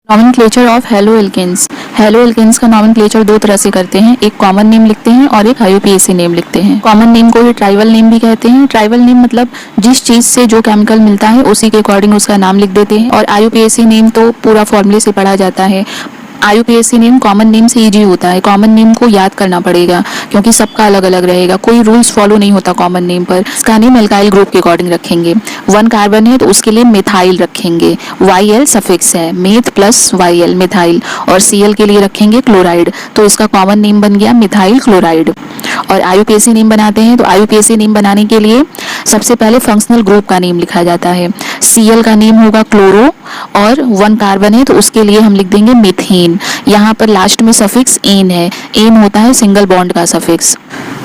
Nomenclature of halo alkanes. Halo alkanes का nomenclature दो तरह से करते हैं, एक कॉमन नेम लिखते हैं और एक IUPAC नेम लिखते हैं। कॉमन नेम को ही ट्राइबल नेम भी कहते हैं। ट्राइबल नेम मतलब जिस चीज से जो केमिकल मिलता है उसी के अकॉर्डिंग उसका नाम लिख देते हैं। और IUPAC नेम तो पूरा फॉर्मूले से पढ़ा जाता है। IUPAC नेम कॉमन नेम से इजी होता है। कॉमन नेम को याद करना पड़ेगा क्योंकि सबका अलग अलग रहेगा, कोई रूल्स फॉलो नहीं होता कॉमन नेम पर। इसका नेम एल्काइल ग्रुप के अकॉर्डिंग रखेंगे। 1 कार्बन है तो उसके लिए मिथाइल रखेंगे, YL सफिक्स है, मेथ प्लस YL मिथाइल। और Cl के लिए रखेंगे क्लोराइड, तो इसका कॉमन नेम बन गया मिथाइल क्लोराइड। और IUPAC नेम बनाते हैं तो IUPAC नेम बनाने के लिए सबसे पहले फंक्शनल ग्रुप का नेम लिखा जाता है। Cl का नेम होगा क्लोरो और 1 कार्बन है तो उसके लिए हम लिख देंगे मीथेन। यहाँ पर लास्ट में सफिक्स एन है, एन होता है सिंगल बॉन्ड का सफिक्स।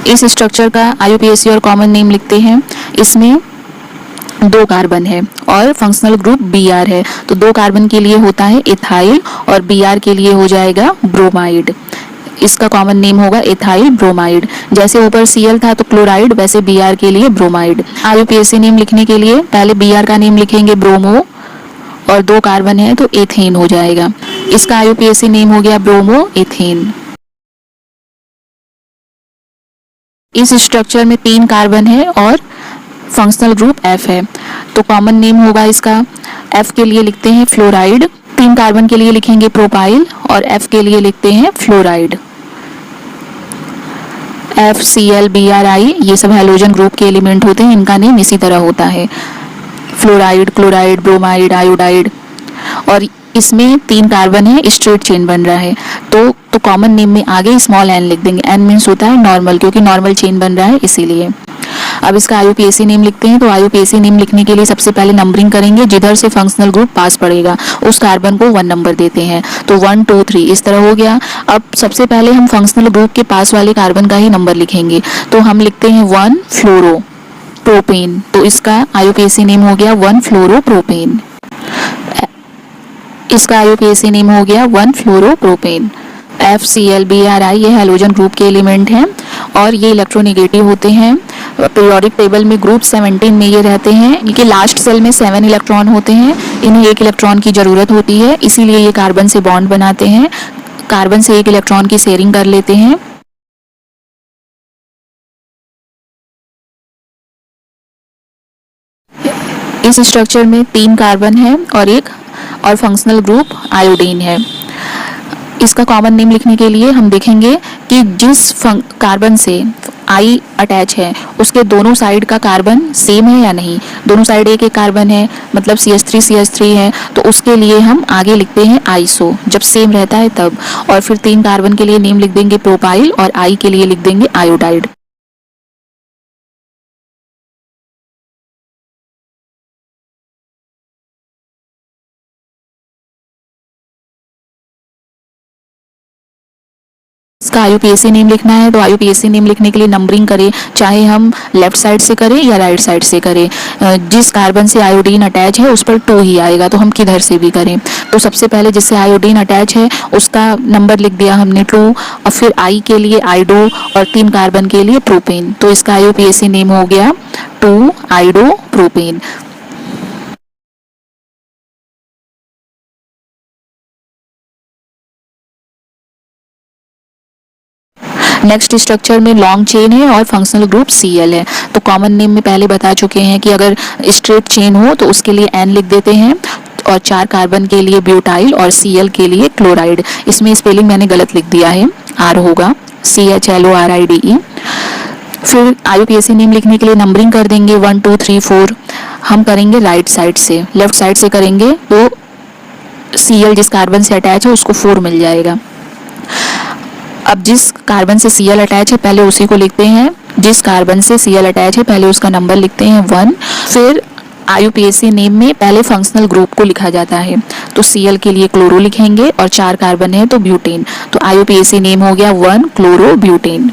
इस स्ट्रक्चर का IUPAC और कॉमन नेम लिखते हैं। इसमें 2 कार्बन है और फंक्शनल ग्रुप Br है, तो 2 कार्बन के लिए होता है इथाइल और Br के लिए हो जाएगा ब्रोमाइड। इसका कॉमन नेम होगा इथाइल ब्रोमाइड। जैसे ऊपर Cl था तो क्लोराइड, वैसे Br के लिए ब्रोमाइड। IUPAC नेम लिखने के लिए पहले Br का नेम लिखेंगे ब्रोमो और 2 कार्बन है तो एथेन हो जाएगा। इसका IUPAC नेम हो गया ब्रोमो एथेन। इस स्ट्रक्चर में 3 कार्बन है और फंक्शनल ग्रुप F है, तो कॉमन नेम होगा इसका F के लिए लिखते हैं फ्लोराइड। 3 कार्बन के लिए लिखेंगे प्रोपाइल और F के लिए लिखते हैं फ्लोराइड। FCl BRI ये सब हैलोजन ग्रुप के एलिमेंट होते हैं, इनका नेम इसी तरह होता है, फ्लोराइड, क्लोराइड, ब्रोमाइड, आयोडाइड। और इसमें 3 कार्बन है, स्ट्रेट चेन बन रहा है, तो कॉमन नेम में आगे स्मॉल n लिख देंगे। n मीन्स होता है नॉर्मल, क्योंकि नॉर्मल चेन बन रहा है इसीलिए। अब इसका IUPAC नेम लिखते हैं, तो IUPAC नेम लिखने के लिए सबसे पहले नंबरिंग करेंगे, जिधर से फंक्शनल ग्रुप पास पड़ेगा उस कार्बन को 1 नंबर देते हैं, तो 1 2 3 इस तरह हो गया। अब सबसे पहले हम फंक्शनल ग्रुप के पास वाले कार्बन का ही नंबर लिखेंगे, तो हम लिखते हैं 1 फ्लोरो प्रोपेन, तो इसका IUPAC नेम हो गया 1 फ्लोरो प्रोपेन। इसका IUPAC नेम हो गया 1 फ्लोरो प्रोपेन। FCl BRI ये हैलोजन ग्रुप के एलिमेंट हैं और ये इलेक्ट्रोनेगेटिव होते हैं। पीरियोडिक टेबल में ग्रुप 17 में ये रहते हैं। इनके लास्ट सेल में 7 इलेक्ट्रॉन होते हैं, इन्हें 1 इलेक्ट्रॉन की ज़रूरत होती है, इसीलिए ये कार्बन से बॉन्ड बनाते हैं, कार्बन से 1 इलेक्ट्रॉन की शेयरिंग कर लेते हैं। इस स्ट्रक्चर में 3 कार्बन है और फंक्शनल ग्रुप आयोडीन है। इसका कॉमन नेम लिखने के लिए हम देखेंगे कि जिस कार्बन से I अटैच है उसके दोनों साइड का कार्बन सेम है या नहीं। दोनों साइड एक एक कार्बन है, मतलब CH3 है, तो उसके लिए हम आगे लिखते हैं आइसो, जब सेम रहता है तब। और फिर 3 कार्बन के लिए नेम लिख देंगे प्रोपाइल और I के लिए लिख देंगे आयोडाइड। इसका IUPAC नेम लिखना है, तो IUPAC नेम लिखने के लिए नंबरिंग करें, चाहे हम लेफ्ट साइड से करें या राइट साइड से करें। जिस कार्बन से आयोडीन अटैच है उस पर 2 ही आएगा, तो हम किधर से भी करें। तो सबसे पहले जिससे आयोडीन अटैच है उसका नंबर लिख दिया हमने 2, और फिर I के लिए आइडो और 3 कार्बन के लिए प्रोपेन, तो इसका IUPAC नेम हो गया 2 आइडो प्रोपेन। नेक्स्ट स्ट्रक्चर में लॉन्ग चेन है और फंक्शनल ग्रुप Cl है, तो कॉमन नेम में पहले बता चुके हैं कि अगर स्ट्रेट चेन हो तो उसके लिए N लिख देते हैं, और 4 कार्बन के लिए ब्यूटाइल और Cl के लिए क्लोराइड। इसमें स्पेलिंग मैंने गलत लिख दिया है, R होगा CHLORIDE। फिर IUPAC नेम लिखने के लिए नंबरिंग कर देंगे 1 2 3 4। हम करेंगे राइट साइड से, लेफ्ट साइड से करेंगे तो Cl जिस कार्बन से अटैच है उसको 4 मिल जाएगा। अब जिस कार्बन से Cl अटैच है पहले उसी को लिखते हैं, जिस कार्बन से Cl अटैच है पहले उसका नंबर लिखते हैं 1। फिर IUPAC नेम में पहले फंक्शनल ग्रुप को लिखा जाता है, तो Cl के लिए क्लोरो लिखेंगे और 4 कार्बन है तो ब्यूटेन, तो IUPAC नेम हो गया 1 क्लोरो ब्यूटेन।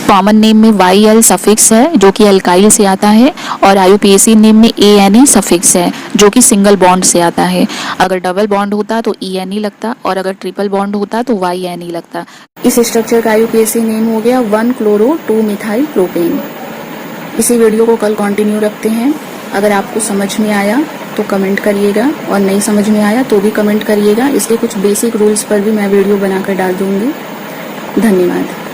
कॉमन नेम में YL सफिक्स है जो कि एल्काइल से आता है, और IUPAC नेम में ANE सफिक्स है जो कि सिंगल बॉन्ड से आता है। अगर डबल बॉन्ड होता तो ENE लगता, और अगर ट्रिपल बॉन्ड होता तो YNE लगता। इस स्ट्रक्चर का IUPAC नेम हो गया 1 क्लोरो 2 मिथाइल प्रोपेन। इसी वीडियो को कल कंटिन्यू रखते हैं। अगर आपको समझ में आया तो कमेंट करिएगा, और नहीं समझ में आया तो भी कमेंट करिएगा। इसके कुछ बेसिक रूल्स पर भी मैं वीडियो बनाकर डाल दूँगी। धन्यवाद।